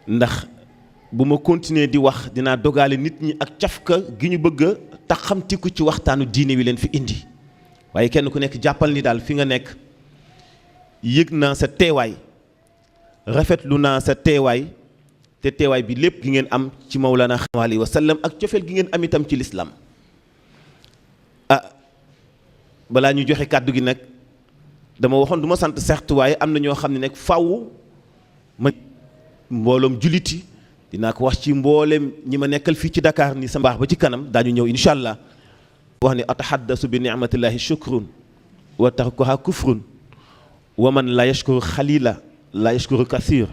ndax bu ma continuer di wax dinaa dogaale nit ñi ak cafka gi ñu bëgg a taxamtiku ci waxtaanu diine wi leen fi indi waaye kenn ku nekk jàppal ni daal fi nga nekk yëg naa sa teewaay rafetlu naa sa teewaay te teewaay bi lépp gi ngeen am ci Mawlana alayhi wa sallam ak cofeel gi ngeen am itam ci lislaam balaa ñu joxe kàddu gi nag dama waxoon du ma sant certes waaye am na ñoo xam ne nag faaw ma mbooloom julliti dinaa ko wax ci mboolem ñi ma nekkal fii ci Dakar ni sa mbaax ba ci kanam daañu ñëw incha allah wax ni atahaddasu bi ni'matillahi shukrun wa tarkuha kufrun wa man la yashkuru xalila la yashkuru kathir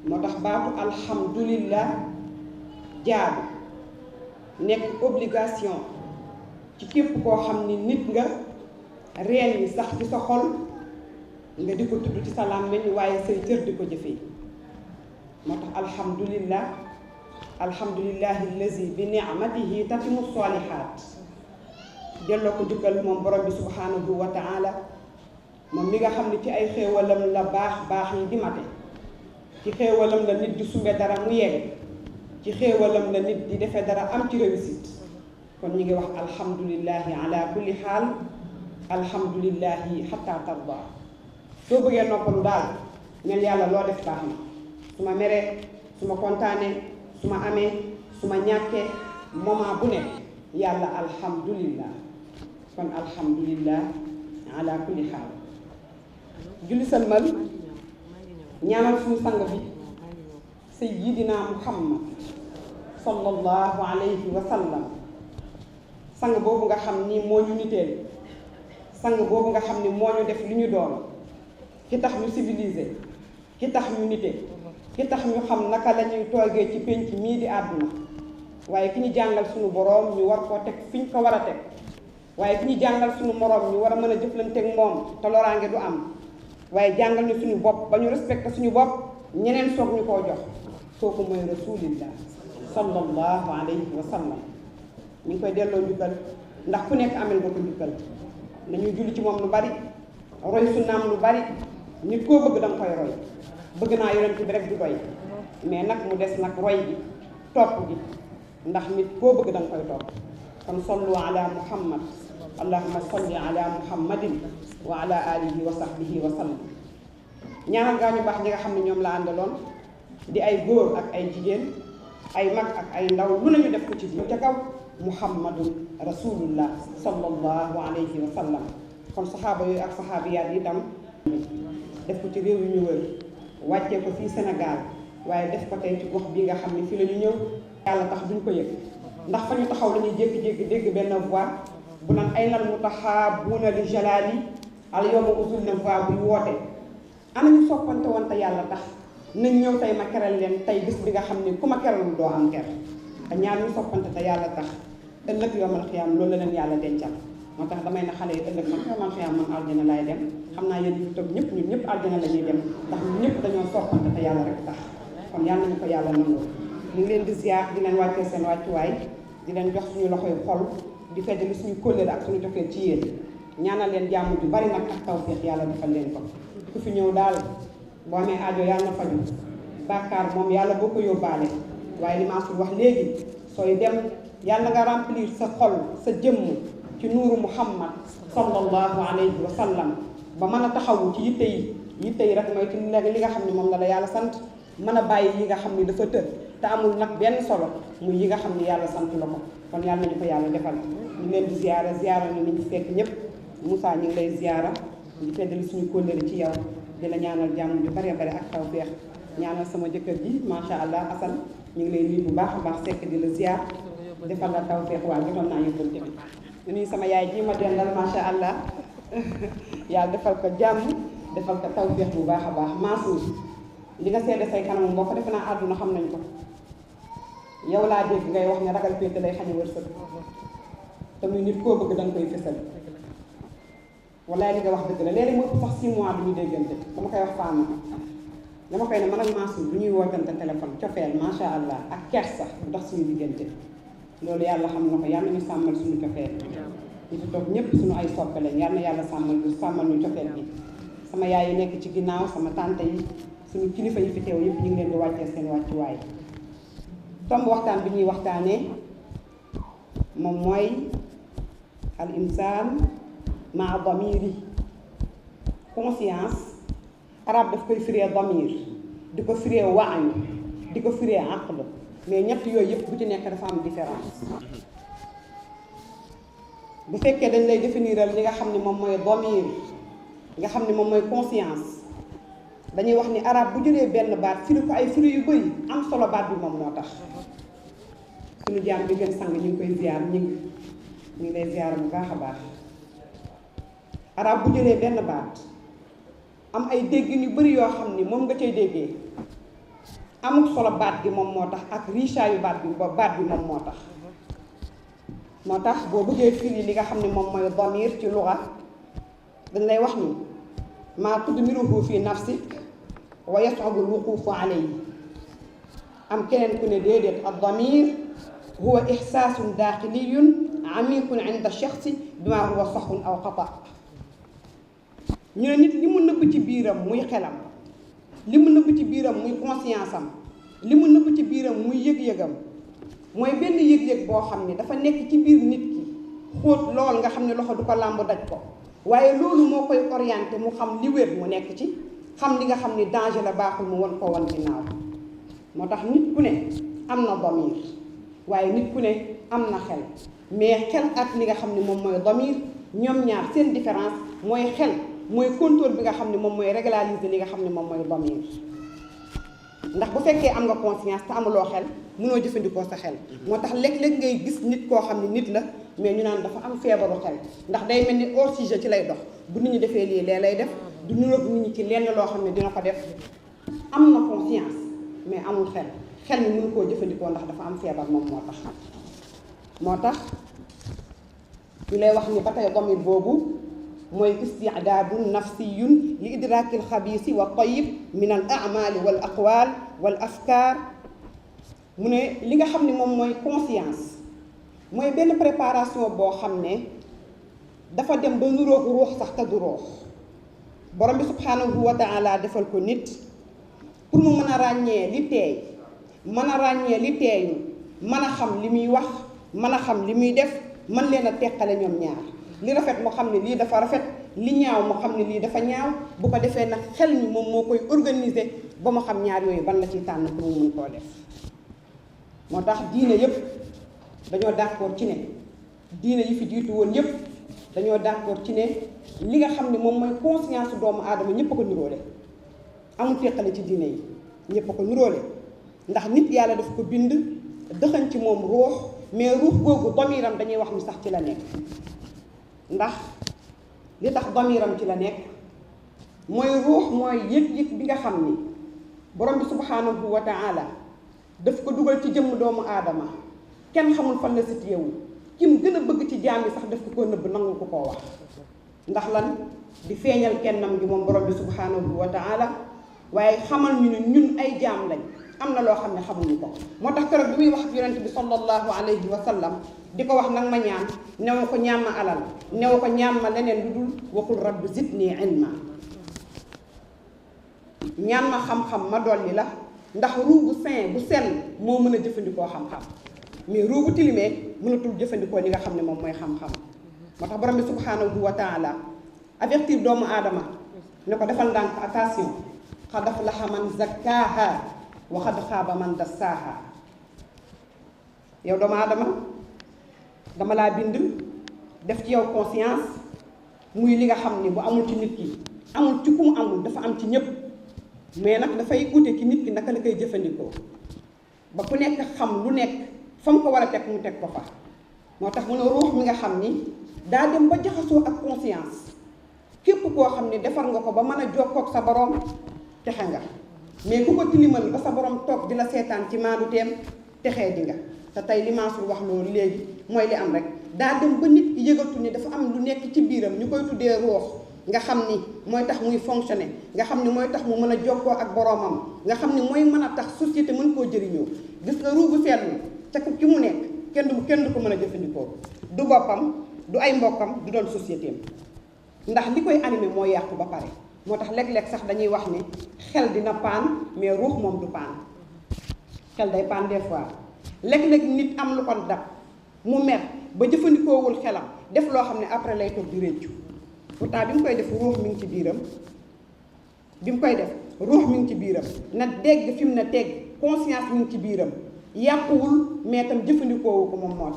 moo tax baatu alhamdulillah jaadu nekk obligation ci képp koo xam ni nit nga reen yi sax ci sa xol nga di ko tudd ci sa làmmiñ waaye say cër di ko jëfee moo tax alhamdulillah alhamdulillahi allazi bi ni'matihi tatimu salihat delloo ko jukkal moom borom bi subhanahu wa ta'ala moom mi nga xam ne ci ay xéewalam la baax yi di mate ci xéewalam la nit di sumbe dara mu yegg ci xéewalam la nit di defee dara am ci réussite kon ñu ngi wax alhamdulillahi ala kulli xaal alhamdulillahi xatta tarda soo bëggee noppalu daal ñan yàlla loo def baax na su ma meree su ma kontaanee su ma amee su ma ñàkkee moment bu nekk yàlla alhamdulillah kon alhamdulillah ala kulli xaal julli salmal ñaanal suñu sang bi sayyidina muhammad sallallahu alayhi wa sallam sang boobu nga xam ni moo ñu niteel sang boobu nga xam ni moo ñu def li ñu doon ki tax ñu civilisé ki tax ñu nite ki tax ñu xam naka la ñuy toogee ci pénc mii di àdduna waaye ki ñu jàngal suñu boroom ñu war koo teg fi ñu ko war a teg waaye ki ñu jàngal suñu moroom ñu war a mën a jëflanteeg moom te loraange du am waaye jàngal ñu suñu bopp ba ñu respecté suñu bopp ñeneen soog ñu koo jox kooku mooy rasulillah sallallahu alayhi wa sallam ñu ngi koy delloo njukkal ndax ku nekk amel nga ko njukkal nañu julli ci moom lu bari roy sunnaam lu bari nit koo bëgg danga koy roy bëgg naa yonent bi rek du doy mais nag mu des nag roy gi topp gi ndax nit koo bëgg danga koy topp kon sallu ala muhammad allahumma salli ala muhammadin wa ala alihi wa sahbihi wa sallam ñaanal gaa ñu baax ñi nga xam ne ñoom la àndaloon di ay góor ak ay jigéen ay mag ak ay ndaw lu nañu def ko ci ca kaw muhammadun rasulullah sallallahu alayhi wa sallam kon saxaaba yooyu ak saxaabiyaat yi itam def ko ci réew yu ñu wër wàccee ko fii Sénégal waaye def ko tey ci gox bi nga xam ne fii la ñu ñëw yàlla tax duñ ko yëg ndax fa ñu taxaw la ñuy jékki-jékki dégg benn voix bu naan ay nal mutahabbuuna li jalaali al yawma usul na voix buy woote ana ñu soppante woon te yàlla tax nañ ñëw tey ma keral leen tey bis bi nga xam ne ku ma keralul doo am ker te ñaar ñu soppante te yàlla tax ëllëg yawmal xiyaam loolu la leen yàlla dencal moo tax damay na xale yi ëllëg man yawmal xiyaam man aljana laay dem xam naa yéen ñu toog ñëpp ñun ñëpp aljana la ñuy dem ndax ñun ñëpp dañoo soppante te yàlla rek tax kon yàlla nañu ko yàlla nangu ñu ngi leen di ziar di leen wàccee seen wàccuwaay di leen jox suñu loxoy xol di feddali suñu kóllëre ak suñu joxee ci yéen ñaanal leen jàmm ju bari nag ak tawfeex yàlla defal leen ko ku fi ñëw daal boo amee aajo yàlla na faju bàkkaar moom yàlla boo ko yóbbaale waaye li Mansour wax léegi sooy dem yàlla nga remplir sa xol sa jëmm ci nuuru Muhammad sallallahu alayhi wa sallam ba mën a taxawu ci yitte yi rek mooy ci li nga xam ne moom la yàlla sant mën a bàyyi yi nga xam ne dafa të te amul nag benn solo muy yi nga xam ne yàlla sant la ko kon yàlla nañu ko yàlla defal ñu leen di ziara ni ñu fekk ñëpp Moussa ñu ngi lay ziara di feddali suñu kóllëre ci yow di la ñaanal jàmm ju bare bare ak tawfeex ñaanal sama jëkkër ji macha allah Assane ñu ngi lay nuyu bu baax a baax sekk di la ziar defal la tawfeex waa jotoon naa yóbbante bi ñu nuyu sama yaay ji ma dendal macha allah yàlla defal ko jàmm defal ko tawfeex bu baax a baax Mansour li nga seede say kanamu mbokk defe naa àdduna xam nañ ko yow laa dégg ngay wax ne ragal péete lay xañe wërsëg te muy nit koo bëgg da nga koy fësal wallaay li nga wax dëgg la léeg-léeg moo ëpp sax 6 mois du ñu déggante dama koy wax Fama dama koy ne man ak Mansour du ñuy wootante téléphone cofeel macha allah ak kersa bu dox suñu diggante loolu yàlla xam na ko yàlla ñu sàmmal suñu cofeel ñu fi toog ñëpp suñu ay soppe lañ yàlla na yàlla sàmmal ñu cofeel bi sama yaay yi nekk ci ginnaaw sama tante yi suñu kilifa yi fi teew yëpp ñu ngi leen di wàccee seen wàccuwaay tomb waxtaan bi ñuy waxtaanee moom mooy al insaan maa damiri conscience arab daf koy firee damir di ko firee waañ di ko firee aql mais ñett yooyu yëpp bu ci nekk dafa am différence bu fekkee dañ lay définiral li nga xam ne moom mooy damir nga xam ne moom mooy conscience dañuy wax ni arab bu jëlee benn baat firi ko ay firi yu bëri am solo baat bi moom moo tax suñu jaam bi gën sang ñu ngi koy ziar ñu ngi lay ziar bu baax a baax arab bu jëlee benn baat am ay déggin yu bëri yoo xam ni moom nga cay déggee amul solo baat bi moom moo tax ak richa yu baat bi moom moo tax boo bëggee firi li nga xam ne moom mooy damir ci luga dañ lay wax ni maa tudmiruhu fi nafsik wa yas'abu al-wuqufu alayhi am keneen ku ne déedéet ad-damir huwa ihsaasun daaxiliyun amiqun inda shaxsi bima huwa saxun aw xata ñu ne nit li mu nëbb ci biiram muy xelam li mu nëbb ci biiram muy conscience am li mu nëbb ci biiram muy yëg-yëgam mooy benn yëg-yëg boo xam ne dafa nekk ci biir nit ki xóot lool nga xam ne loxo du ko làmb daj ko waaye loolu moo koy orienté mu xam li wér mu nekk ci xam li nga xam ni danger la baaxul mu won ko wan ginnaaw moo tax nit ku ne am na damir waaye nit ku ne am na xel mais xel ak li nga xam ne moom mooy damir ñoom ñaar seen différence mooy xel mooy contrôle bi nga xam ne moom mooy régulariser li nga xam ne moom mooy damir ndax bu fekkee am nga conscience te amuloo xel mënoo jëfandikoo sa xel moo tax léeg-léeg ngay gis nit koo xam ne nit la mais ñu naan dafa am feebaru xel ndax day mel ni hors sujet ci lay dox bu nit ñi defee lii lee lay def du niroog nit ñi ci lenn loo xam ne dina ko def am na conscience mais amul xel mi mënu koo jëfandikoo ndax dafa am feebar moom moo tax ñu lay wax ni ba tey damir boobu mooy istidaadun nafsiyun li idraakil xabiisi wa tayyib min al a'maali wal aqwaal wal afkaar mu ne li nga xam ne moom mooy conscience mooy benn préparation boo xam ne dafa dem ba nuroog ruux sax te du ruux borom bi subhaanahu wa taala defal ko nit pour mu mën a ràññee li teey mën a ràññee li teeyu mën a xam li muy wax mën a xam li muy def mën leen a teqale ñoom ñaar li rafet moo xam ne lii dafa rafet li ñaaw moo xam ne lii dafa ñaaw bu ko defee nag xel mi moom moo koy organiser ba mu xam ñaar yooyu ban la ciy tànn pour mu mën koo def moo tax diine yépp dañoo d'accord ci ne diine yi fi jiitu woon yépp dañoo d'accord ci ne li nga xam ne moom mooy conscience doomu aadama ñépp a ko niroole amul teqale ci diine yi ñépp a ko niroole ndax nit yàlla daf ko bind dëxañ ci moom ruux mais ruux googu damiram dañuy wax ni sax ci la nekk ndax li tax damiram ci la nekk mooy ruux mooy yëg-yëg bi nga xam ni borom bi subhanahu wa taala daf ko dugal ci jëmm doomu aadama kenn xamul fan la situé wu ki mu gën a bëgg ci jaam yi sax daf ko nëbb nangul ko koo wax ndax lan di feeñal kennam gi moom borom bi subhanahu wa taala waaye xamal ñu ne ñun ay jaam lañ am na loo xam ne xamuñu ko moo tax keroog bi muy wax ak yonent bi sallallahu alayhi wa sallam di ko wax nag ma ñaan new ko ñaan ma alal new ko ñaan ma leneen lu dul waxul rabbi zidni ilma ñaan ma xam-xam ma dolli la ndax ruu bu sain bu sell moo mën a jëfandikoo xam-xam mais ruu bu tilimee mënatul jëfandikoo li nga xam ne moom mooy xam-xam moo tax borom bi subhanahu wa taala avertir doomu aadama ne ko defal ndànk attention qad aflaha man zakkaaha wa qad xaaba man dassaaha yow doomu aadama dama laa bind def ci yow conscience muy li nga xam ni bu amul ci nit ki amul ci ku mu amul dafa am ci ñëpp mais nag dafay ute ci nit ki naka la koy jëfandikoo ba ku nekk xam lu nekk fa mu ko war a teg mu teg ko fa moo tax mu ne ruux mi nga xam ni daa dem ba jaxasoo ak conscience képp koo xam ne defar nga ko ba mën a jokkoog sa borom texe nga mais ku ko tilimal ba sa borom toog di la seetaan ci maandu teem texee di nga te tey li Mansour wax loolu léegi mooy li am rek daa dem ba nit ki yëgatu ni dafa am lu nekk ci biiram ñu koy tuddee ruux nga xam ni mooy tax muy fonctionner nga xam ni mooy tax mu mën a jokkoo ak boromam nga xam ni mooy mën a tax société mën koo jëriñoo gis nga ruugu seetlu ca ki mu nekk kenn du ko mën a jëfandikoo du boppam du ay mbokkam du doon société am ndax li koy animé moo yàqu ba pare moo tax léeg-léeg sax dañuy wax ni xel dina paan mais ruux moom du paan xel day paan des fois léeg-léeg nit am lu ko dab mu mer ba jëfandikoowul xelam def loo xam ne après lay toog di réccu pourtant bi mu koy def ruux mi ngi ci biiram bi mu koy def ruux mi ngi ci biiram na dégg fi mu ne tegg conscience mi ngi ci biiram yàquwul mais tam jëfandikoowu ko moom moo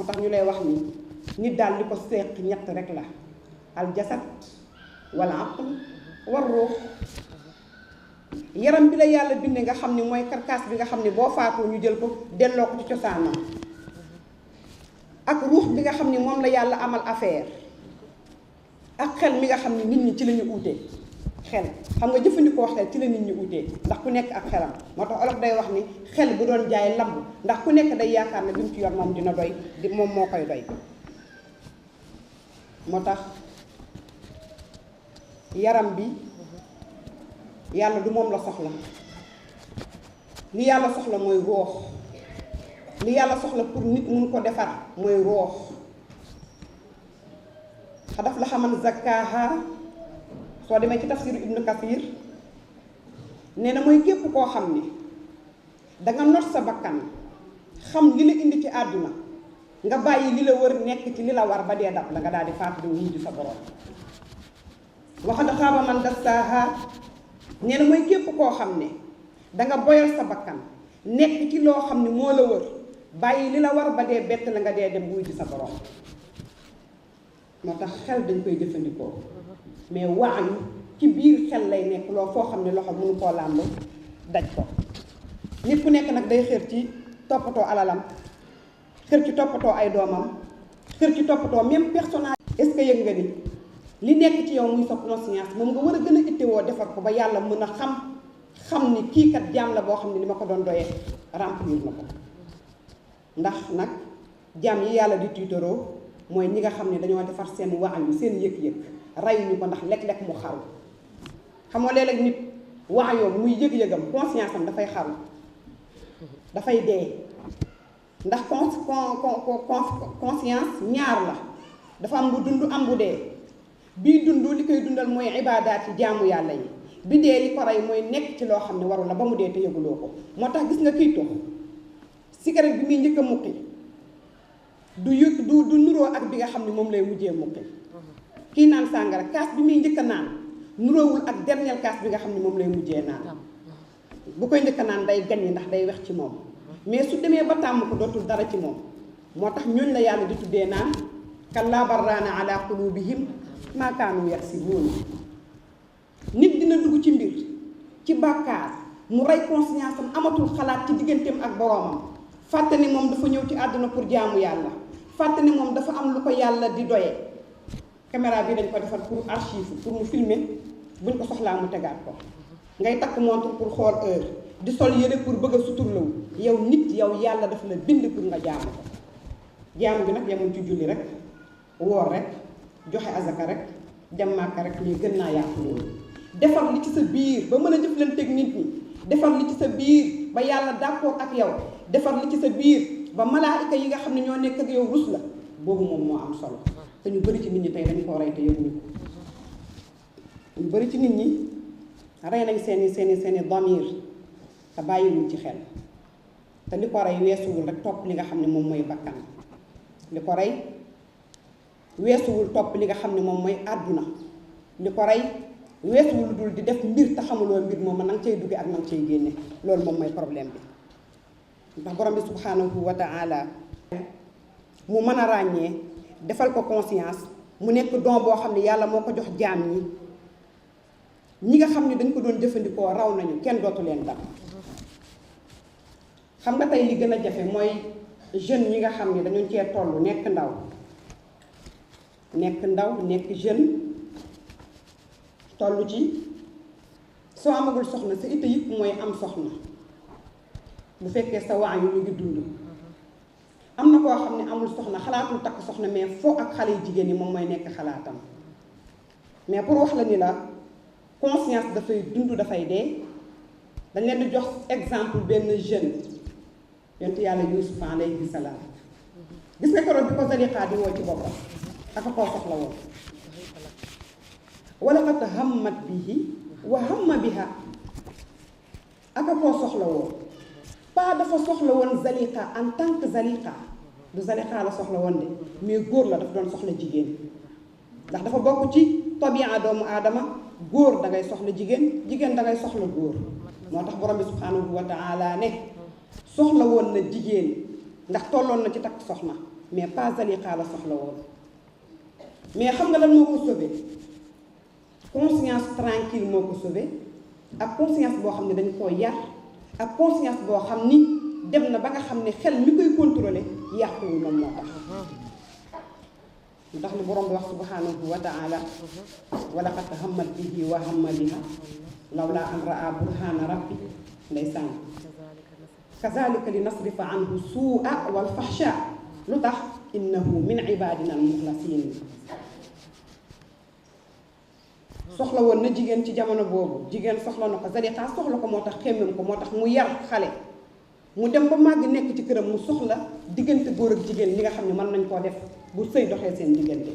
tax ñu lay wax ni nit daal li ko seq ñett rek la al jasad wal aql war ruux yaram bi la yàlla binde nga xam ni mooy karkaas bi nga xam ni boo faatoo ñu jël ko delloo ko ci cosaanam ak ruux bi nga xam ni moom la yàlla amal affaire ak xel mi nga xam ni nit ñi ci la ñu uutee xel xam nga jëfandikoo xel ci la nit ñi uutee ndax ku nekk ak xelam moo tax olof day wax ni xel bu doon jaay lamb ndax ku nekk day yaakaar ne bi mu ci yor moom dina doy di moom moo koy doy moo tax yaram bi yàlla du moom la soxla li yàlla soxla mooy ruux li yàlla soxla pour nit mun ko defar mooy ruux xadaf la xaman zakkaaha soo demee ci tafsiru ibnu kathir nee na mooy képp koo xam ni danga not sa bakkan xam li la indi ci àdduna nga bàyyi li la wër nekk ci li la war ba dee dab la nga daal di faatu di wuyu sa borom waxad xaaba man dassaaha nee na mooy képp koo xam ne danga boyal sa bakkan nekk ci loo xam ne moo la wër bàyyi li la war ba dee bett la nga dee dem wuyu sa borom moo tax xel dañ koy jëfandikoo mais waayu ci biir xel lay nekk loo foo xam ne loxo mënu koo làmb daj ko nit ku nekk nag day xër ci toppatoo alalam xër ci toppatoo ay doomam xër ci toppatoo même personnage est-ce que yëg nga ni li nekk ci yow muy sa conscience moom nga war a gën a ittewoo defar ko ba yàlla mën a xam ni kii kat jaam la boo xam ne li ma ko doon doyee remplir na ko ndax nag jaam yi yàlla di tiitaroo mooy ñi nga xam ne dañoo defar seen waayu seen yëg-yëg rayuñu ko ndax lekk-lekk mu xaru xam nga léeg-léeg nit waayoo muy yëg-yëgam conscience am dafay xaru dafay dee ndax conscience ñaar la dafa am bu dund am bu dee bii dund li koy dundal mooy ibaadaat yi jaamu yàlla yi bi dee li ko rey mooy nekk ci loo xam ne waru la ba mu dee te yëguloo ko moo tax gis nga kiy tox cigarette bi muy njëkk a mukki du nuroo ak bi nga xam ne moom lay mujjee mukki kii naan sàngara kaas bi muy njëkk a naan nuroowul ak dernier kaas bi nga xam ne moom lay mujjee naan bu koy njëkk a naan day gaññi ndax day wex ci moom mais su demee ba tàmm ko dootul dara ci moom moo tax ñooñ la yàlla di tuddee naan kallaa barraana ala qulubihim maa kaanu yaksibuun nit dina dugg ci mbir ci bàkkaar mu rey conscience am amatul xalaat ci digganteem ak boroomam fàtte ni moom dafa ñëw ci àdduna pour jaamu yàlla, fàtte ni moom dafa am lu ko yàlla di doye. Caméra bi dañ ko defar pour archive, pour mu filmer buñ ko soxlaa mu tegaat ko. ngay takk montre pour xool heure, di sol yére pour bëgg a suturlawu. yow nit yow yàlla dafa la bind pour nga jaamu ko. jaamu bi nag yemul ci julli rek, woor rek, joxe azaka rek, dem Màkka rek, mais gën naa yaatu loolu. defar li ci sa biir ba mën a jëflanteeg nit ñi, defar li ci sa biir ba yàlla d'accord ak yow, defar li ci sa biir ba malaayika yi nga xam ne ñoo nekk ak yow rus la, boobu moom moo am solo. te ñu bëri ci nit ñi tey dañ koo rey te yëguñu ko. ñu bëri ci nit ñi rey nañ seeni damir te bàyyiwuñ ci xel. te li ko rey weesuwul rek topp li nga xam ne moom mooy bakkan, li ko rey weesuwul topp li nga xam ne moom mooy àdduna, li ko rey weesuwul dul di def mbir te xamuloo mbir moom na nga cay dugge ak na nga cay génne. loolu moom mooy problème bi. ndax borom bi subhanahu wa ta'ala mu mën a ràññee, defal ko conscience, mu nekk don boo xam ne yàlla moo ko jox jaam ñi nga xam ne dañ ko doon jëfandikoo raw nañu, kenn dootu leen dam. xam nga tey li gën a jafe mooy jeunes yi nga xam ne dañu cee toll, nekk ndaw nekk jeune, toll ci soo amagul soxna sa itte yëpp mooy am soxna. bu fekkee sa waa yu ñu ngi dund, am na koo xam ne amul soxna, xalaatul takk soxna, mais foo ak xale yu jigéen yi moom mooy nekk xalaatam. mais pour wax la ni la conscience dafay dund, dafay dee. dañ leen di jox exemple benn jeune yonent yàlla Yuusuf alayhi salaam. gis nga keroog bi ko Zaliqa di woo ci boppam aka koo soxla woon. wala qad hammat bihi wa hamma biha, aka koo soxla woon. pas dafa soxla woon Zaliqa en tant que Zaliqa, du Zaliqa la soxla woon de, mais góor la dafa doon soxla jigéen. ndax dafa bokk ci tabi'a doomu aadama, góor da ngay soxla jigéen, jigéen da ngay soxla góor. moo tax borom bi subhanahu wa ta'ala ne soxla woon na jigéen ndax tolloon na ci takk soxna, mais pas Zaliqa la soxla woon. mais xam nga lan moo ko sauvé? conscience tranquille moo ko sauvé, ak conscience boo xam ne dañ koo yar, ak conscience boo xam ni dem na ba nga xam ne xel mi koy contrôler yàquwul moom moo tax. ndax li borom bi wax subhanahu wa ta'ala, wa laqad hammat bihi wa hamma biha lawla an ra'a burhana rabbi. ndeysaan, kazalika li nasrifa anhu suu'a wal fahsha, lu tax? innahu min ibadina al mukhlasin. soxla woon na jigéen ci jamono boobu, jigéen soxla na ko, Zaliqa soxla ko, moo tax xemmem ko, moo tax mu yar xale. mu dem ba màgg nekk ci këram, mu soxla diggante góor ak jigéen li nga xam ne mën nañ koo def bu sëy doxee seen diggante.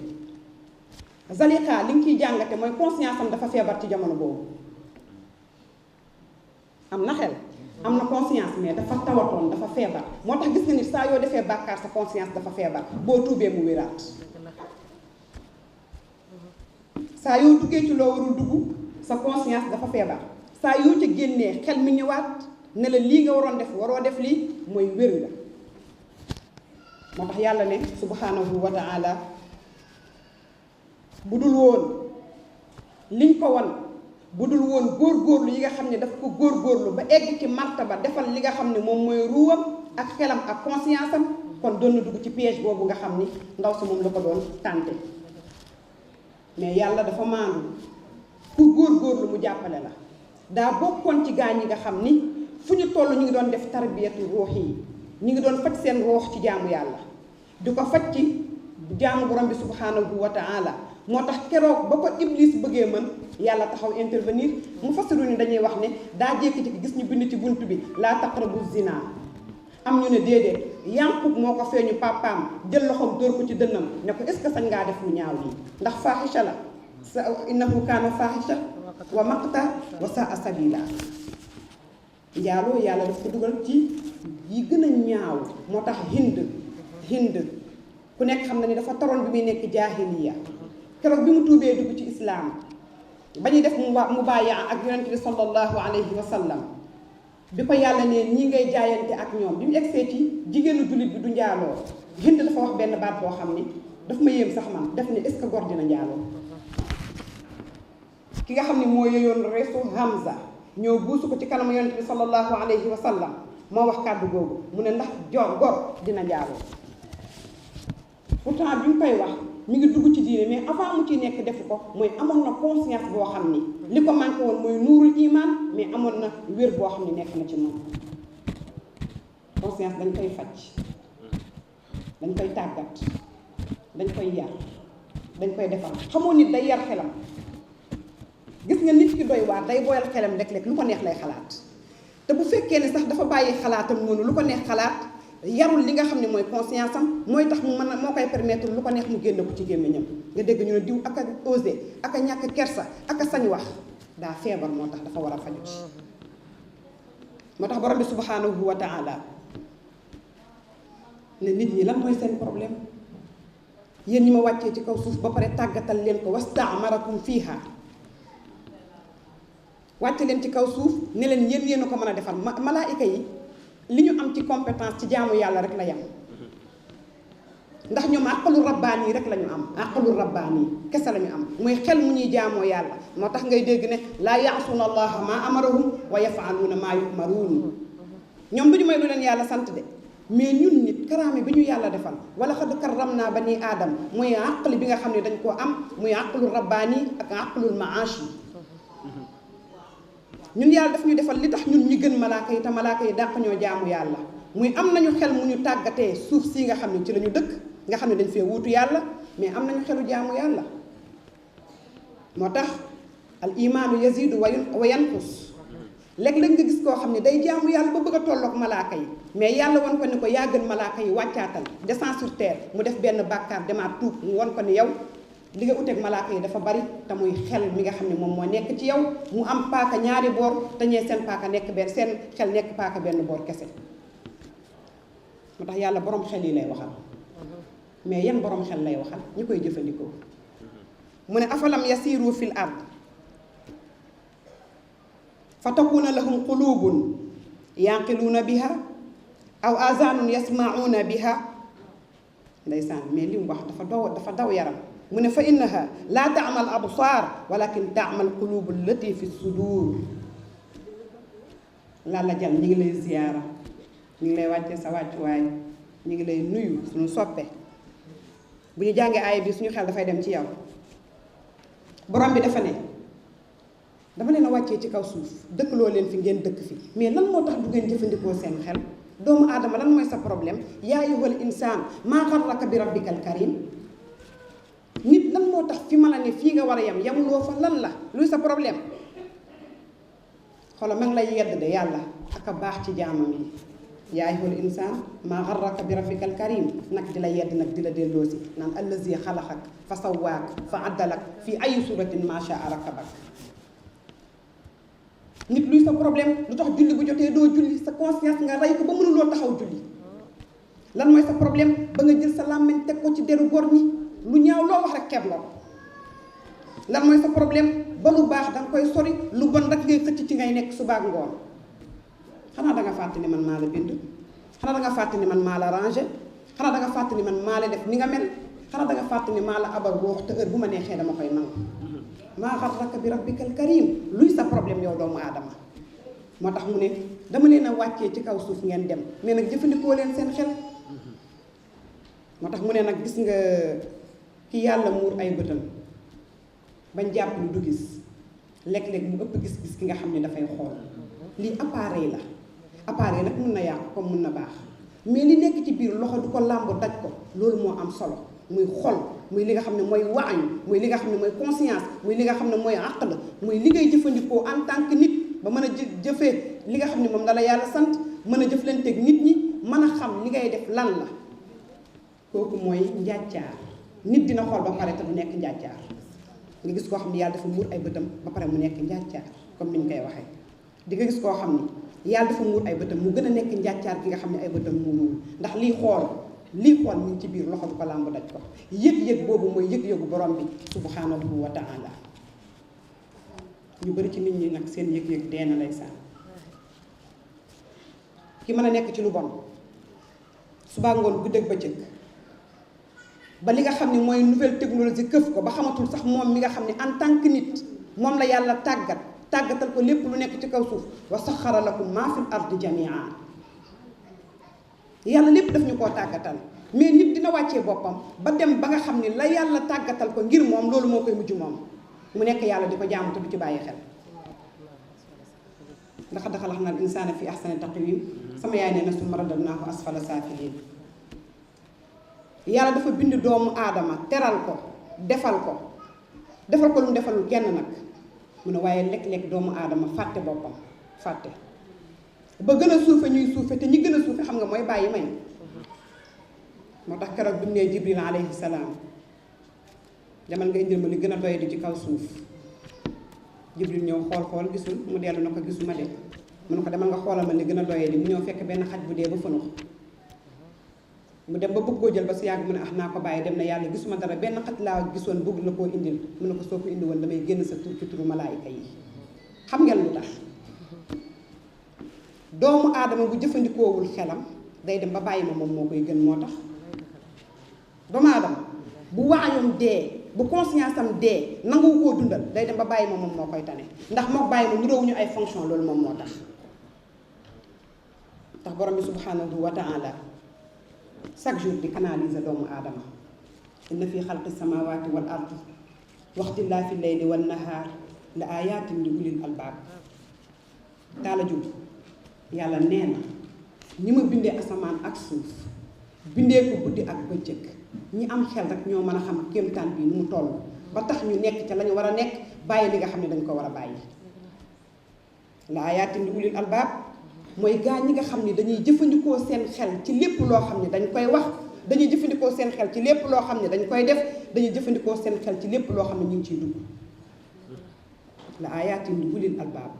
Zaliqa li nga ciy jàngate mooy conscience am dafa feebar ci jamono boobu. am na xel, am na conscience, mais dafa tawatoon, dafa feebar. moo tax gis nga ni saa yoo defee bàkkaar sa conscience dafa feebar, boo tuubee mu wéraat. saa yoo duggee ci loo warul dugg sa conscience dafa feebar, saa yoo ca génnee xel mi ñëwaat ne la lii nga waroon def waroo def lii, mooy wér nga. moo tax yàlla ne subhanahu wa ta'ala, bu dul woon liñ ko wan, bu dul woon góorgóorlu yi nga xam ne daf ko góorgóorlu ba egg ci martaba defal li nga xam ne moom mooy ruwam ak xelam ak conscience am, kon doon na dugg ci piège boobu nga xam ni ndaw si moom la ko doon tànte. mais yàlla dafa maandu, ku góorgóorlu mu jàppale la. daa bokkoon ci gaañ yi nga xam ni fu ñu toll ñu ngi doon def tarbiyatu ruux yi, ñu ngi doon faj seen ruux ci jaamu yàlla, di ko faj ci jaamu borom bi subhanahu wa ta'ala. moo tax keroog ba ko Iblis bëggee mën, yàlla taxaw intervenir. mu fasiru ni dañuy wax ne daa jékki-jékki gis ñu bind ci bunt bi laa taqrabu zina. am ñu ne déedéet, Yanqub moo ko feeñu papaam jël loxoom dóor ko ci dënnam ne ko est-ce que sañ ngaa def lu ñaaw lii, ndax faaxisha la, sa innahu kaana faaxisha wa maqta wa saa sabila. njaaloo yàlla daf ko dugal ci yi gën a ñaaw. moo tax Hind ku nekk xam na ni dafa toroon bi muy nekk jaahiliya. keroog bi mu tuubee dugg ci islaam, ba ñuy def mubaayaa ak yonent bi sallallahu alayhi wa sallam, bi ko yàlla ne ñi ngay jaayante ak ñoom, bi mu egsee ci jigéenu jullit bi du njaaloo, Hind dafa wax benn baat boo xam ni daf ma yéem sax man, def ne est-ce que góor dina njaaloo. ki nga xam ne moo yeyoon reesu Hamza ñëw buusu ko ci kanamu yonent bi sallallahu alayhi wa sallam, moo wax kàddu googu mu ne ndax gor dina njaaloo pourtant bi mu koy wax mi ngi dugg ci diine mais avant mu ci nekk defu ko mooy amoon na conscience boo xam ni li ko manqué woon mooy nuurul iman mais amoon na wér boo xam ne nekk na ci moom. conscience dañ koy faj dañ koy tàggat dañ koy yar dañ koy defar xamoo nit day yar xelam gis nga nit ki doy waar day boyal xelam rek lu ko neex lay xalaat te bu fekkee ne sax dafa bàyyi xalaatam noonu lu ko neex xalaat yarul li nga xam ne mooy conscience am mooy tax mu mën a moo koy permettre lu ko neex mu génn ko ci gémmiñam nga dégg ñu ne diw ak a osé ak a ñàkk kersa ak a sañ wax daa feebar moo tax dafa war a faju ci moo tax borom bi subhanahu wa taala ne nit ñi lan mooy seen problème yéen ñi ma wàccee ci kaw suuf ba pare tàggatal leen ko wastaamarakum fiiha wàcce leen ci kaw suuf ne leen yéen a ko mën a defal malaayika yi li ñu am ci compétence ci jaamu yàlla rek la yam ndax ñoom àqalu rabbaani yi rek la ñu am àqalu rabbaani yi kese la ñu am mooy xel mu ñuy jaamoo yàlla moo tax ngay dégg ne laa yaasuuna allaha maa amarahum wa yafaluuna maa yumaruun ñoom du ñu may lu leen yàlla sant de mais ñun nit karaame bi ñu yàlla defal wala xad karram naa bani aadam muy àqli bi nga xam ne dañ koo am muy àqalu rabbaani ak àqalul maashi ñun yàlla daf ñu defal li tax ñun ñu gën malaaka yi te malaaka yi dàq ñoo jaamu yàlla muy am nañu xel mu ñu tàggatee suuf si nga xam ne ci la ñu dëkk nga xam ne dañ fee wuutu yàlla mais am nañu xelu jaamu yàlla moo tax al imaanu yazidu wa yanqus léeg-léeg nga gis koo xam ne day jaamu yàlla ba bëgg a tolloog malaaka yi mais yàlla wan ko ni ko yaa gën malaaka yi wàccaatal descend sur terre mu def benn bàkkaar demaat tuub mu wan ko ni yow li nga uteeg malaaka yi dafa bari te muy xel mi nga xam ne moom moo nekk ci yow mu am paaka ñaari boor te ñee seen paaka nekk benn seen xel nekk paaka benn boor kese moo tax yàlla borom xel yi lay waxal mais yan borom xel lay waxal ñi koy jëfandikoo mu ne afalam yasiru fil ard fa takuna lahum qulubun yanqiluuna biha aw azanun yasmauna biha ndeysaan mais li mu wax dafa daw yaram mu ne fa innaha laa taamal absaar walakin taamal qulubu allati fi sudur Lalla Diagne ñi ngi lay ziyaara ñu ngi lay wàcce sa wàccuwaay ñu ngi lay nuyu suñu soppe bu ñu jàngee aaya bi suñu xel dafay dem ci yow borom bi dafa ne dama leen a wàccee ci kaw suuf dëkkloo leen fi ngeen dëkk fi mais lan moo tax du ngeen jëfandikoo seen xel doomu aadama lan mooy sa problème yaa ayyuhal insaan maa xarraka bi rabbikal karim nit lan moo tax fi ma la ne fii nga war a yem yamuloo fa lan la luy sa problème xoolal ma ngi lay yedd de yàlla ak a baax ci jaamam yi yaa ayyuhal insaan maa xarraka bi rabbikal karim nag di la yedd nag di la delloosi naan allazi xalaxak fa sawaak fa addalak fi ay suratin ma shaa rakabak nit luy sa problème lu tax julli bu jotee doo julli sa conscience nga rey ko ba mënuloo taxaw julli lan mooy sa problème ba nga jël sa làmmiñ teg ko ci deru góor ñi lu ñaaw loo wax rek keeb la lan mooy sa problème ba lu baax danga koy sori lu bon rek ngay xëcc ci ngay nekk suba ak ngoon xanaa danga fàtte ni man maa la bind xanaa danga fàtte ni man maa la rangé xanaa danga fàtte ni man maa la def ni nga mel xanaa danga fàtte ni maa la abal ruux te heure bu ma neexee dama koy nangu maa xarraka bi rabbikal karim luy sa problème yow doomu aadama moo tax mu ne dama leen a wàccee ci kaw suuf ngeen dem mais nag jëfandikoo leen seen xel moo tax mu ne nag gis nga ki yàlla muur ay bëtam bañ jàpp ni du gis léeg-léeg mu ëpp gis-gis ki nga xam ne dafay xool lii appareil la appareil nag mun na yàqu comme mun na baax mais li nekk ci biir loxo du ko làmb daj ko loolu moo am solo muy xol muy li nga xam ne mooy waañ muy li nga xam ne mooy conscience muy li nga xam ne mooy aql muy li ngay jëfandikoo en tant que nit ba mën a jëfee li nga xam ne moom la yàlla sant mën a jëflanteeg nit ñi mën a xam li ngay def lan la kooku mooy njàccaar nit dina xool ba pare te du nekk njàccaar nga gis koo xam ne yàlla dafa muur ay bëtam ba pare mu nekk njàccaar comme ni ñu koy waxee di nga gis koo xam ne yàlla dafa muur ay bëtam mu gën a nekk njàccaar gi nga xam ne ay bëtam muurul ndax lii xool mi ngi ci biir loxo du ko làmb daj ko yëg-yëg boobu mooy yëg-yëgu borom bi subhanahu wa taala ñu bëri ci nit ñi nag seen yëg-yëg dee na lay saan ki mën a nekk ci lu bon suba ngoon guddeeg bëccëg ba li nga xam ne mooy nouvelle technologie këf ko ba xamatul sax moom mi nga xam ne en tant que nit moom la yàlla tàggatal ko lépp lu nekk ci kaw suuf wa saxara lakum maa fil ardi jamia yàlla lépp daf ñu koo tàggatal mais nit dina wàccee boppam ba dem ba nga xam ni la yàlla tàggatal ko ngir moom loolu moo koy mujj moom mu nekk yàlla di ko jaamu te du ci bàyyi xel. ndax xalaqnal insaana fi ahsani taqwiim sama yaay nee na summa radadnaahu asfala saafiliin. yàlla dafa bind doomu aadama teral ko defal ko lu mu defalul kenn nag mu ne waaye lekk-lekk doomu aadama fàtte boppam fàtte ba gën a suufe ñuy suufe te ñi gën a suufe xam nga mooy bàyyi may. moo tax keroog bi mu nee Jibril alayhi salaam demal nga indil ma li gën a doy di ci kaw suuf Jibril ñëw xool gisul mu dellu na ko gisuma de mu ne ko demal nga xoolal ma li gën a doy di mu ñëw fekk benn xaj bu dee ba fënux mu dem ba bëgg koo jël ba si yàgg mu ne naa ko bàyyi dem na yàlla gisuma dara benn xaj laa gisoon bëgg la koo indil mu ne ko soo ko indi woon damay génn sa tur ci turu malaayika yi. xam ngeen lu tax doomu aadama bu jëfandikoowul xelam day dem ba bàyyi ma moom moo koy gën. moo tax doomu aadama bu waayam dee bu conscience am dee nangu koo dundal day dem ba bàyyi ma moom moo koy tane ndax moo bàyyi ma niroowuñu ay fonction loolu moom moo tax borom bi subhanahu wa taala chaque jour di canaliser doomu aadama inna fi xalqi samawati wal ardi waxtilaafi leyli wan nahaar la ayatin li ulil albaab. taala jub yàlla nee na ñi ma bindee asamaan ak suuf bindee ko guddi ak bëccëg ñi am xel rek ñoo mën a xam kéemtaan bii nu mu toll ba tax ñu nekk ca la ñu war a nekk bàyyi li nga xam ne dañ ko war a bàyyi. la ayatin li ulil albaab mooy gaa ñi nga xam ne dañuy jëfandikoo seen xel ci lépp loo xam ne dañ koy wax dañuy jëfandikoo seen xel ci lépp loo xam ne dañ koy def dañuy jëfandikoo seen xel ci lépp loo xam ne ñu ngi ciy dugg. la ayatin li ulil albaab.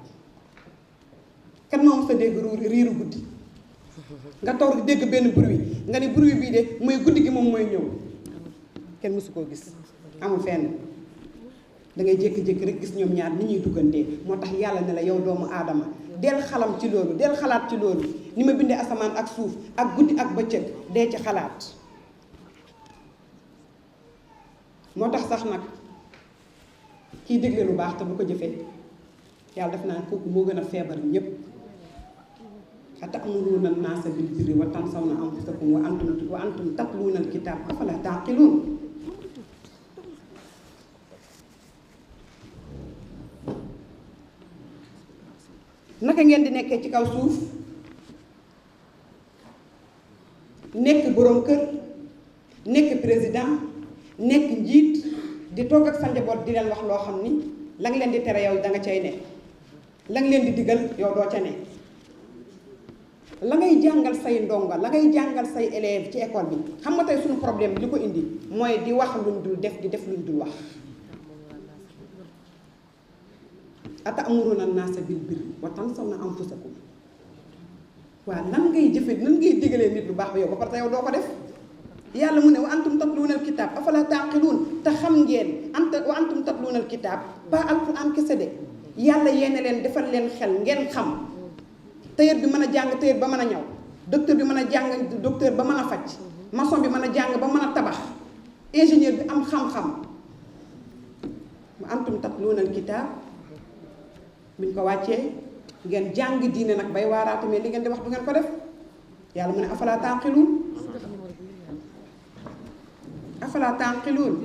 kan moom sa dégg riiru guddi nga toog dégg benn bruit nga ne bruit bii de mooy guddi gi moom mooy ñëw kenn mësu koo gis amul fenn da ngay jékki-jékki rek gis ñoom ñaar ni ñuy duggantee. moo tax yàlla ne la yow doomu aadama del xalam ci loolu del xalaat ci loolu ni ma bindee asamaan ak suuf ak guddi ak bëccëg dee ci xalaat. moo tax sax nag kiy dégle lu baax te bu ko jëfee yàlla def naa kooku moo gën a feebar ñépp. ata'muruuna an-naasa bil birri wa tansawna anfusakum wa antum tatluuna al-kitaab afalaa ta'qiluun. naka ngeen di nekkee ci kaw suuf nekk boroom kër nekk président nekk njiit di toog ak sa njaboot di leen wax loo xam ni la nga leen di tere yow da nga cay ne la nga leen di digal yow doo ca ne. la ngay jàngal say ndonga la ngay jàngal say élèves ci école bi xam nga tey suñu problème li ko indi mooy di wax luñ dul def di def luñ dul wax. ata'muruuna an-naasa bil birri wa tansawna anfusakum. waaw nan ngay digalee nit lu baax ba yow ba pare yow doo ko def. yàlla mu ne wa antum tatluuna al-kitaab afalaa ta'qiluun te xam ngeen wa antum tatluuna al-kitaab pas alquran kese de yàlla yéene leen defal leen xel ngeen xam. tailleur bi mën a jàng tailleur ba mën a ñaw docteur bi mën a jàng docteur ba mën a faj maçon bi mën a jàng ba mën a tabax ingénieur bi am xam-xam. mu antum tatluuna al-kitaab buñ ko wàccee ngeen jàng diine nag bay waaraate mais li ngeen di wax du ngeen ko def yàlla mu ne afalaa taaqiluun afalaa taaqiluun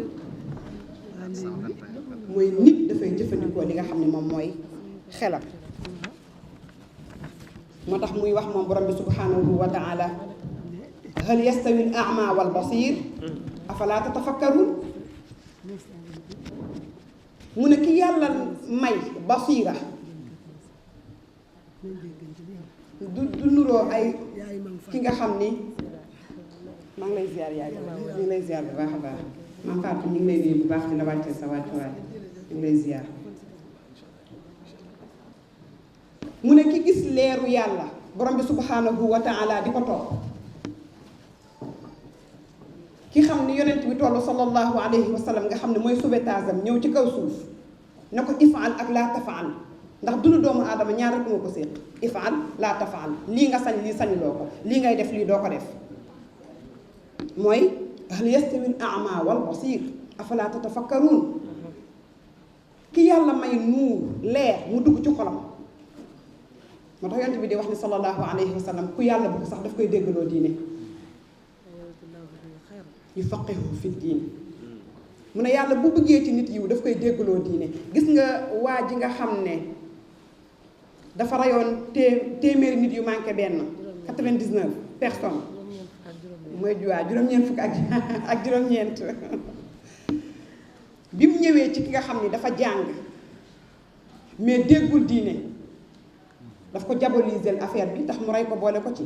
mooy nit dafay jëfandikoo li nga xam ne moom mooy xelam. moo tax muy wax moom borom bi subhanahu wa taala hal yastawi al-a'ma wal basir afala tatafakkarun. mu ne ki yàlla may basira du nuroo ay ki nga xam ni maa ngi lay ziar yaay ñu ngi lay ziar bu baax a baax maa Fatou ñu ngi lay nuyu bu baax di la wàccee sa wàccuwaay ñu ngi lay ziar. mu ne ki gis leeru yàlla borom bi subhanahu wa taala di ko toog ki xam ni yonent bi toll sallallahu alayhi wa sallam nga xam ne mooy sauvetage am ñëw ci kaw suuf ne ko ifaal ak laa tafaal ndax dundu doomu aadama ñaar rek moo ko séq ifaal laa tafaal lii nga sañ lii sañuloo ko lii ngay def lii doo ko def mooy hal yastawi al-a'ma wal basir afala tatafakkarun. ki yàlla may nuur leer mu dugg ci xolam moo tax yonent bi di wax ni sallallahu alayhi wa sallam ku yàlla bëgg sax daf koy déggaloo diine yufaqihu fi diin mu ne yàlla bu bëggee ci nit yiw daf koy déggaloo diine. gis nga waa ji nga xam ne dafa rayoon téeméeri nit yu manqué benn 99 personnes mooy juróom-ñeent fukk ak juróom-ñeent bi mu ñëwee ci ki nga xam ni dafa jàng mais déggul diine daf ko diaboliser affaire bi tax mu rey ko boole ko ci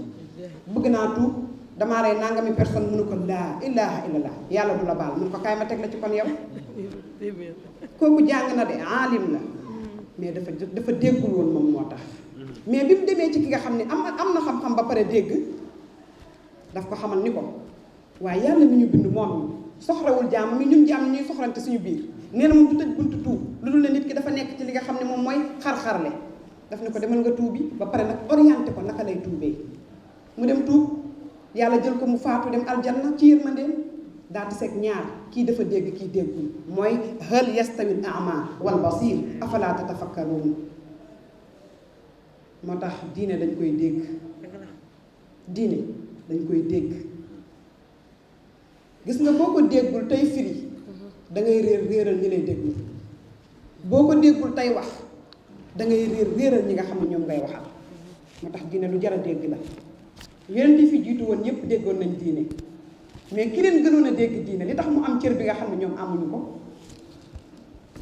bëgg naa tuub damaa rey nangami personne mënu ko laa ilaha illallah yàlla du la baal mun ko kaay ma teg la ci kon yow kooku jàng na de aalim la mais dafa déggul woon moom moo tax mais bi mu demee ci ki nga xam ne am na xam-xam ba pare dégg daf ko xamal ni ko waaye yàlla mi ñu bind moom soxlawul jaam mi ñun jaam ñuy soxlante suñu biir nee na moom du tëj buntu tuub lu dul ne nit ki dafa nekk ci li nga xam ne moom mooy xar-xarle daf ne ko demal nga tuubi ba pare nag orienté ko naka lay tuubee mu dem tuub yàlla jël ko mu faatu dem aljanna ci yërmandeem daa di seeg ñaar kii dafa dégg kii déggul mooy hal yastawi al-a'ma wal basir afala tatafakkarun moo tax diine dañ koy dégg diine dañ koy dégg gis nga boo ko déggul tey firi da ngay réeral ñi lay déglu boo ko déggul tey wax da ngay réeral ñi nga xam ne ñoom ngay waxal moo tax diine lu jar a dégg la yeneen di fi jiitu woon ñëpp déggoon nañ diine mais ki leen gënoon a dégg diine li tax mu am cër bi nga xam ne ñoom amuñu ko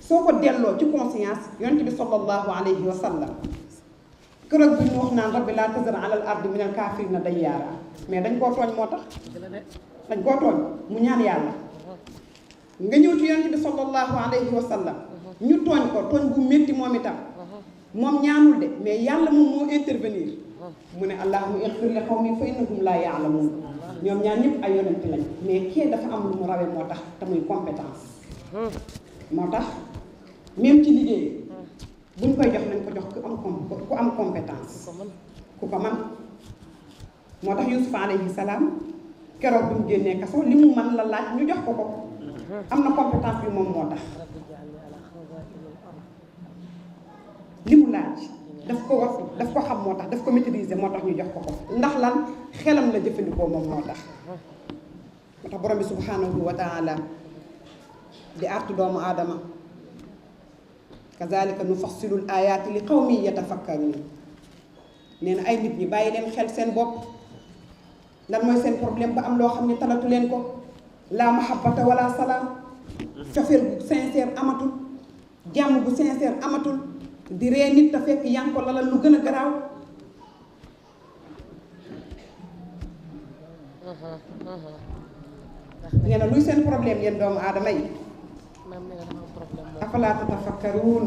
soo ko delloo ci conscience yonent bi sallallahu alayhi wa sallam keroog bi ñu wax naan rabbi laa tazar ala al ardi min al kaafirina dayyaara mais dañ koo tooñ moo tax dañ koo tooñ mu ñaan yàlla nga ñëw ci yonent bi sallallahu alayhi wa sallam ñu tooñ ko tooñ bu métti moom itam moom ñaanul de mais yàlla moom moo intervenir mu ne allahumma ighfir li qawmi fa innahum laa ya'lamuun ñoom ñaar ñëpp ay yonent lañ mais kii dafa am lu mu rawee moo tax te muy compétence moo tax même ci liggéey buñ koy jox nañ ko jox ku am compétence ku ko man moo tax Yuusuf alayhi salaam keroog bi mu génnee kaso li mu man la laaj ñu jox ko am na compétence bi moom moo tax li mu laaj daf ko xam moo tax daf ko maîtriser moo tax ñu jox ko ndax lan xelam la jëfandikoo moom moo tax borom bi subhanahu wa taala di artu doomu aadama kazalika nufassilu l ayaati li qawmi yatafakkaruun nee na ay nit ñi bàyyi leen xel seen bopp lan mooy seen problème ba am loo xam ne talatu leen ko la mahabbata wala salaam cofeel bu sincère amatul jàmm bu sincère amatul di ree nit te fekk yaa ngi ko lalal lu gën a garaaw nee na luy seen problème yéen doomu aadama yi afalaa tatafakkaruun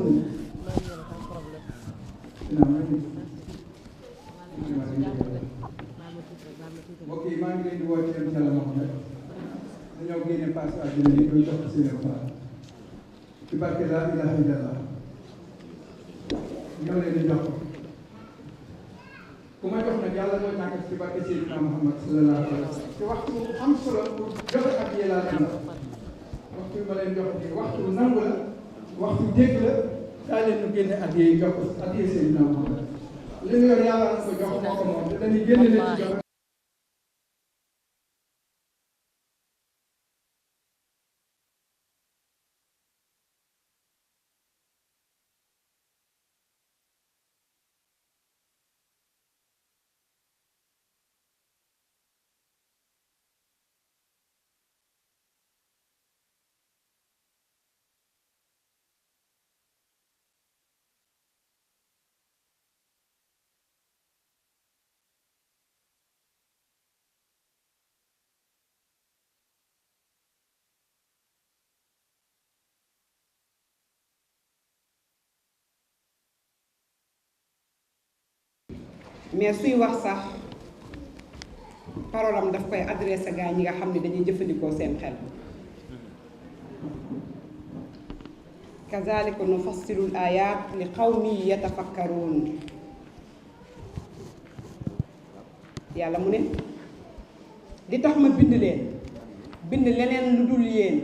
mbokk yi maa ngi leen di woo ci yéen Yàlla Muhammad dañoo génne passe àddina yi koy jox seen faat ci barke laa ilaaha illallah ñoo leen di jox ku ma jox nag yàlla mooy tàggat ci barke Seydina Muhammad sallallahu alayhi wa sallam te waxtu am solo pour joxe ak yéen laa leen waxtu bi ma leen jox nii waxtu nangu la waxtu dégg la daa leen ñu génne at yii jox ko at yii Seydina Muhammad li ñu yor yàlla na ko jox moo ko moom te dañuy génne leen ci jox mais suy wax sax parole am daf koy adressé gaa ñi nga xam ne dañuy jëfandikoo seen xel kazalika nufassilu l ayat li qawmi yatafakkaruun yàlla mu ne li tax ma bind leneen lu dul yéen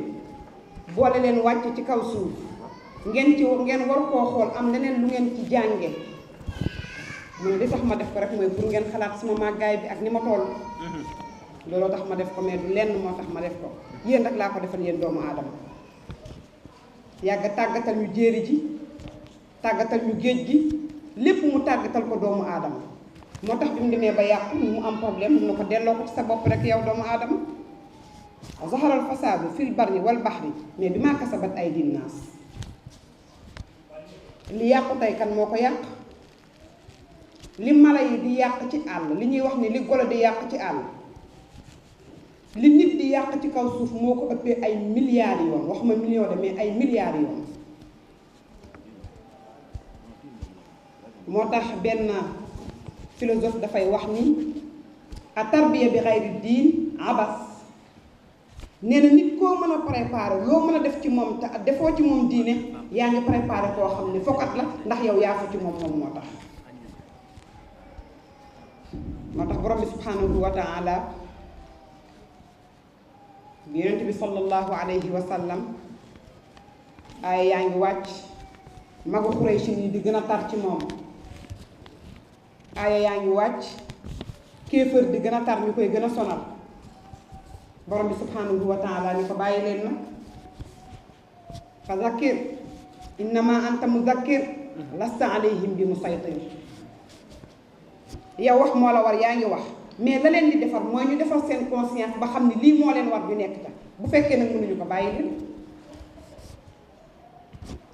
boole leen wàcc ci kaw suuf ngeen war koo xool am leneen lu ngeen ci jànge mu ne li tax ma def ko rek mooy pour ngeen xalaat sama màggaay bi ak ni ma toll looloo tax ma def ko mais du lenn moo tax ma def ko yéen rek laa ko defal yéen doomu aadama yàgg tàggatal ñu jéeri ji tàggatal ñu géej gi lépp mu tàggatal ko doomu aadama moo tax bi mu demee ba yàqu mu am problème mun na ko delloo ko ci sa bopp rek yow doomu aadama zaharal fasaadu fil barri wal bahri mais bi maa kasabat aydin naas li yàqu tey kan moo ko yàq li mala yi di yàq ci àll li ñuy wax ni li golo di yàq ci àll li nit di yàq ci kaw suuf moo ko ëppee ay milliards yoon waxuma million de mais ay milliards yoon moo tax benn philosophe dafay wax ni a tarbiya bi xayri diin abas nee na nit koo mën a préparé loo mën a def ci moom te defoo ci moom diine yaa ngi préparé koo xam ne fokkat la ndax yow yaa fa ci moom moo tax borom bi subhanahu wa taala bi yonent bi sallallahu alayhi wa sallam ay yaa ngi wàcc magu Quraysh yi di gën a tar ci moom aaya yaa ngi wàcc kéefër di gën a tar ñu koy gën a sonal borom bi subhanahu wa taala ni ko bàyyi leen na fa zakkir innama anta muzakkir lasta alayhim bi musaytir yow wax moo la war yaa ngi wax mais la leen di defar mooy ñu defar seen conscience ba xam ni lii moo leen war ñu nekk ca bu fekkee nag mënuñu ko bàyyi leen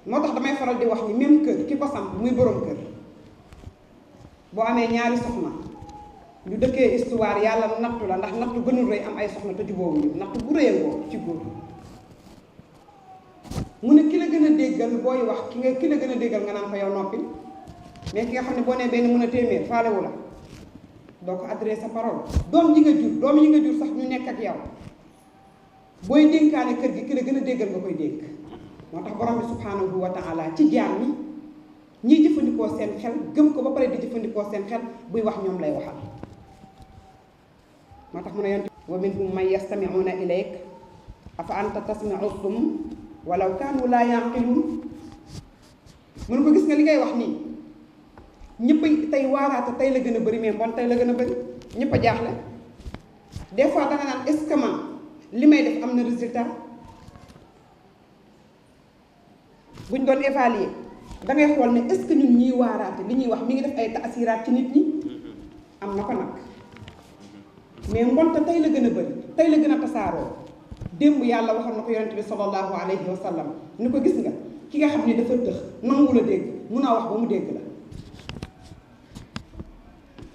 moo tax damay faral di wax ni même kër ki ko samp muy borom kër boo amee ñaari soxna ñu dëkkee histoire yàlla nattu la ndax nattu gënul rëy am ay soxna te jubóowuñu nattu bu rëyal ko ci góor mu ne ki la gën a déggal booy wax ki la gën a déggal nga naan ko yow noppi mais ki nga xam ne boo nee benn mën a téeméer faalewu la doo ko adressé sa parole doom yi nga jur sax ñu nekk ak yow booy dénkaane kër gi ki la gën a déggal nga koy dénk moo tax borom bi subhanahu wa taala ci jaam ñi ñiy jëfandikoo seen xel gëm ko ba pare di jëfandikoo seen xel buy wax ñoom lay waxal moo tax mu ne yonent wa minhum man yastami'una ilayk afa anta tasma'u sum walaw kaanu laa yaqilun mun ko gis nga li ngay wax nii ñëpp tey waaraate tey la gën a bëri mais mbon tey la gën a bëri ñëpp a jaaxle des fois danga naan est-ce que man li may def am na résultat buñ doon évaluer dangay xool ne est-ce que ñun ñiy waaraate li ñuy wax mi ngi def ay taasiraat ci nit ñi am na ko nag mais mbonte tey la gën a bëri tey la gën a tasaaroo démb yàlla waxoon na ko yonent bi sallallahu alayhi wa sallam ni ko gis nga ki nga xam ne dafa tëx nangu la dégg mun a wax ba mu dégg la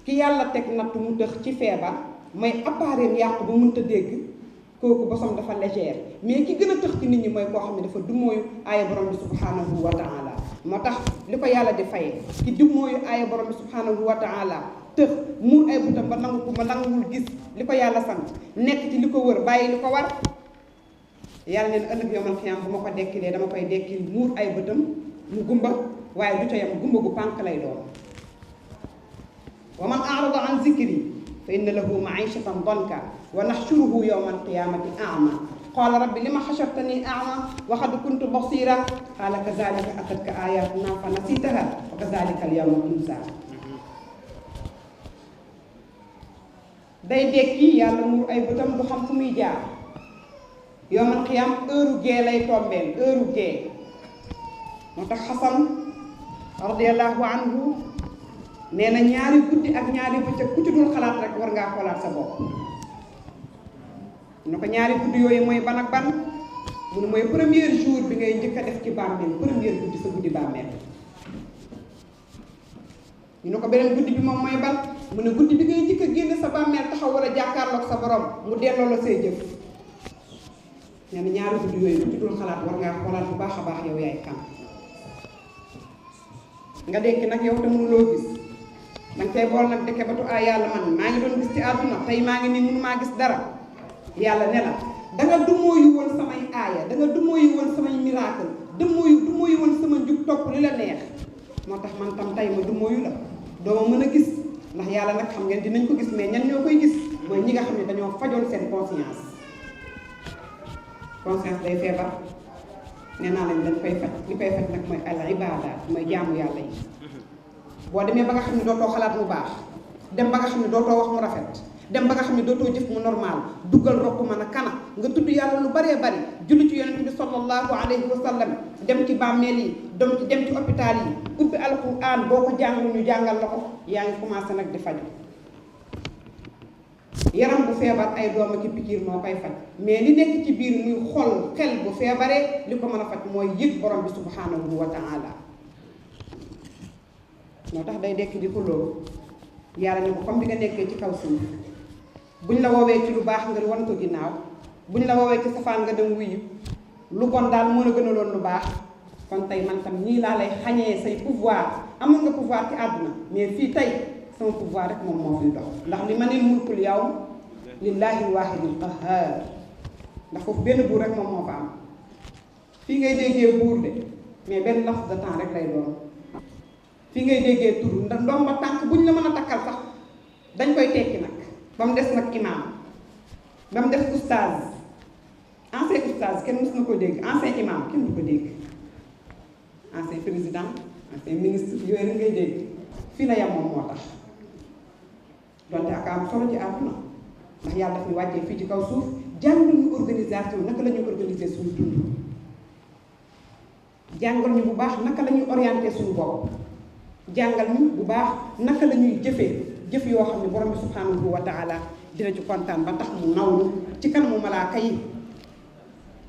ki yàlla teg natt mu tëx ci feebar may appareil yàqu ba mënta dégg kooku bosom dafa légère mais ki gën a tëx ci nit ñi mooy koo xam ne dafa dumóoyu aaya borom bi subhanahu wa taala moo tax li ko yàlla di fayee ki dumóoyu aaya borom bi subhanahu wa taala tëx muur ay butam ba nangu ko ba nanguwul gis li ko yàlla sant nekk ci li ko wër bàyyi li ko war yàlla neen ëllëg yawmal qiyaam bu ma ko dekkilee dama koy dekkil muur ay bëtam mu gumba waaye du ca yam gumba gu pànk lay doon wa man a'rada an zikri fa inna lahu ma'ishatan danka wa nahshuruhu yawmal qiyaamati a'ma qaala rabbi lima hashartani a'ma wa qad kuntu basira qaala kazalika atatka ayaatuna fa nasitaha wa kazalika al-yawma tunsa day dekki yàlla muur ay bëtam du xam fu muy jaar yawmal qiyaam heure gee lay tombeel heure gee moo tax Xasan radiyallahu anhu nee na ñaari guddi ak ñaari bëccëg ku ci dul xalaat rek war ngaa xoolaat sa bopp ne ko ñaari guddi yooyu mooy ban ak ban mu ne mooy premier jour bi ngay njëkk a def ci bàmmeel premier guddi sa guddi bàmmeel ñu ne ko beneen guddi bi moom mooy ban mu ne guddi bi ngay njëkk a génne sa bàmmeel taxaw wala jàkkaarloog sa borom mu delloo la say jëf nee na ñaari guddi yooyu ku ci dul xalaat war ngaa xoolaat bu baax a baax yow yaay kan nga dekki nag yow te mënuloo gis danga tey bool nag dëkke batu ay yàlla man maa ngi doon gis ci àdduna tey maa ngi nii mënu maa gis dara yàlla ne la danga dumóoyu woon samay aaya danga dumóoyu woon samay miracle dumóoyu woon sama njub topp li la neex moo tax man tam tey ma dumóoyu la dooma mën a gis ndax yàlla nag xam ngeen dinañ ko gis mais ñan ñoo koy gis mooy ñi nga xam ne dañoo fajoon seen conscience day feebar nee naa lañ dañ koy faj li koy faj nag mooy al ibaadaat mooy jaamu yàlla yi boo demee ba nga xam ne dootoo xalaat mu baax dem ba nga xam ne dootoo wax mu rafet dem ba nga xam ne dootoo jëf mu normal duggal rokk mën a kana nga tudd yàlla lu baree bari julli ci yonent bi sallallahu alayhi wa sallam dem ci bàmmeel yi dem ci hôpital yi ubbi alquran boo ko jàngul ñu jàngal la ko yaa ngi commencé nag di faju yaram bu feebar ay doom ak pikiir moo koy faj mais li nekk ci biir muy xol xel bu feebaree li ko mën a faj mooy yëg borom bi subhanahu wa taala moo tax day dekk di xuloo yàlla ne ko comme bi nga nekkee ci kaw suuf buñ la woowee ci lu baax nga wan ko ginnaaw buñ la woowee ci safaan nga dem wuyu lu bon daal moo la gën a loon lu baax kon tey man tam nii laa lay xañee say pouvoir amoon nga pouvoir ci àdduna mais fii tey sama pouvoir rek moom moo fiy dox ndax li ma neen mulkul yow lillahi alwaahidil qahhaar ndax foofu benn buur rek moom moo fa am fii ngay déggee buur de mais benn laps de temps rek lay doon fii ngay déggee tur ndax ndomba tànk buñ la mën a takkal sax dañ koy tekki nag ba mu des nag imaam ba mu des oustaz ancien oustaz kenn mës na ko dégg ancien imaam kenn du ko dégg ancien président ancien ministre yooyu rek ngay dégg fii la yam moom moo tax donte ak am solo ci àdduna ndax yàlla daf ñu wàccee fii ci kaw suuf jàngal ñu organisation naka la ñuy organiser suñu dund jàngal ñu bu baax naka la ñuy orienter suñu bopp jàngal ñu bu baax naka la ñuy jëfee jëf yoo xam ne borom bi subhanahu wa taala dina ci kontaan ba tax mu nawlu ci kanamu malaaka yi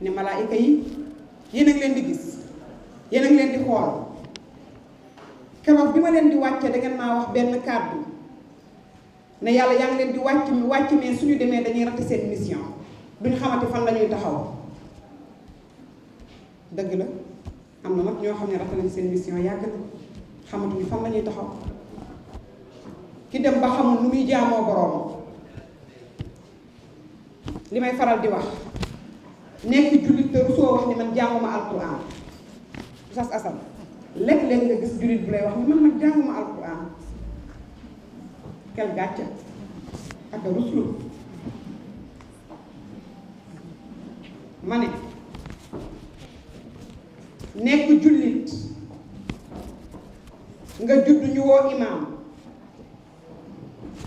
ne malaayika yi yéen a ngi leen di gis yéen a ngi leen di xool keroog bi ma leen di wàcce da ngeen maa wax benn kàddu ne yàlla yaa ngi leen di wàcc mais suñu demee dañuy raté seen mission duñu xamante fan la ñuy taxaw dëgg la am na nag ñoo xam ne raté nañ seen mission yàgg na xamatuñu fan la ñuy taxaw ki dem ba xamul nu muy jaamoo boroom li may faral di wax nekk jullit te rusoo wax ni man jànguma alquran sas asam léeg-léeg nga gis jullit bu lay wax ni man nag jànguma alquran kel gàcce ak a ruslu ma ne nekk jullit nga judd ñu woo imaam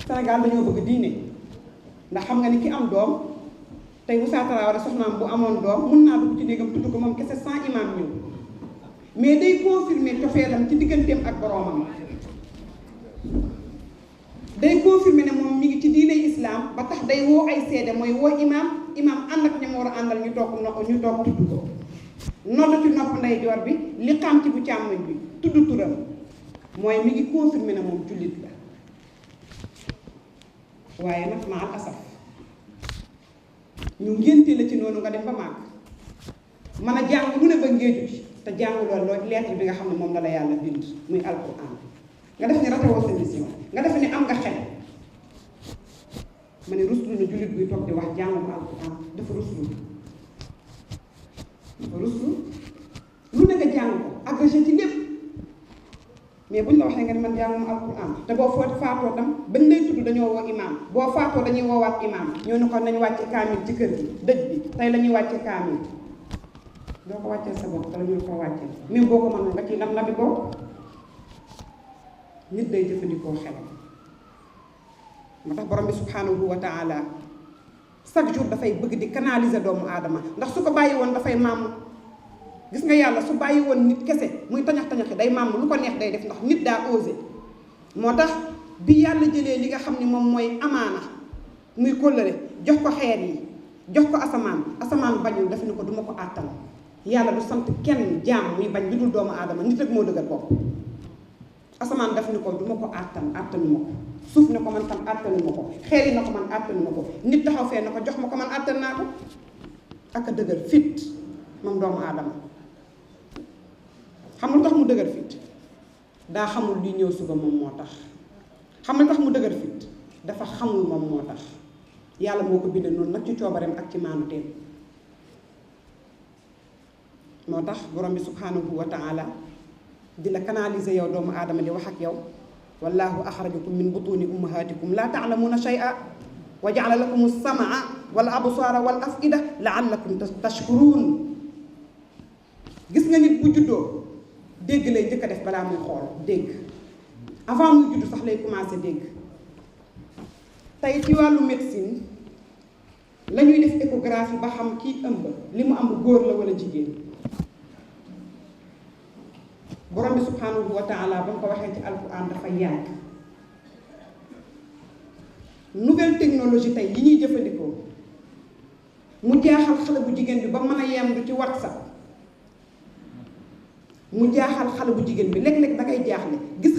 Sénégal dañoo bëgg diine ndax xam nga ni ki am doom tey Moussa Traoré soxnaam bu amoon doom mun naa dugg ci néegam tudd ko moom kese sans imaam ñëw mais day confirmer cofeelam ci digganteem ak boroomam day confirmer ne moom mi ngi ci diiney islam ba tax day woo ay seede mooy woo imaam ànd ak ña mu war a àndal ñu toog tudd ko nodd ci nopp ndeyjoor bi li xam ci bu càmmoñ bi tudd turam mooy mi ngi confirmer ne moom jullit la waaye nag ma al asaf ñu ngénte la ci noonu nga dem ba màgg mën a jàng lu ne ba ngéeju ci te jàng loolu lettre bi nga xam ne moom la yàlla bind muy alquran nga def ni ratewoo sa mission nga def ni am nga xel ma ne ruslu na jullit buy toog di wax jànguma alquran dafa ruslu lu ne nga jàng ko agrégé ci lépp mais buñ la waxee nga ne man jànguma alquran te boo faatoo tam bañ lay tudd dañoo woo imaam boo faatoo dañuy woowaat imaam ñoo ne ko nañu wàcce kaamil ci kër gi dëj bi tey la ñuy wàcce kaamil doo ko wàccee sa bopp te la ñu ko wàccee même boo ko mënoon nga ci nabi boo nit day jëfandikoo xelam moo tax borom bi subhanahu wa taala chaque jour dafay bëgg di canaliser doomu aadama ndax su ko bàyyi woon dafay màmm gis nga yàlla su bàyyi woon nit kese muy tañax-tañaxi day màmm lu ko neex day def ndax nit daa osé moo tax bi yàlla jëlee li nga xam ne moom mooy amaana muy kóllëre jox ko xeer yi jox ko asamaan bañul daf ni ko duma ko àttal yàlla du sant kenn jaam muy bañ lu dul doomu aadama nit rek moo dëgër bopp asamaan daf ni ko duma ko àttanuma ko suuf ne ko man tam àttanuma ko xeer yi na ko man àttanuma ko nit taxaw fee na ko jox ma ko man àttan naa ko ak a dëgër fit moom doomu aadama xam nga tax mu dëgër fit daa xamul li ñëw suba moom moo tax xam nga tax mu dëgër fit dafa xamul moom moo tax yàlla moo ko bind noonu nag ci coobareem ak ci maanu teen moo tax borom bi subhanahu wa taala di la canaliser yow doomu aadama di wax ak yow wallahu axrajakum min butuni ummahatikum la taalamuuna shay'a wa jaala lakum as-samaa wal absaara wal afida laallakum tashkuruun gis nga nit bu juddoo dégg lay njëkk a def balaa muy xool dégg avant muy juddu sax lay commencé dégg. tey ci wàllu médecine la ñuy def échographie ba xam kii ëmb li mu am góor la wala jigéen borom bi subhanahu wa taala ba mu ko waxee ci alquran dafa yàgg. nouvelle technologie tey yi ñuy jëfandikoo mu jaaxal xale bu jigéen bi ba mën a yendu ci WhatsApp mu jaaxal xale bu jigéen bi léeg-léeg da ngay jaaxle gis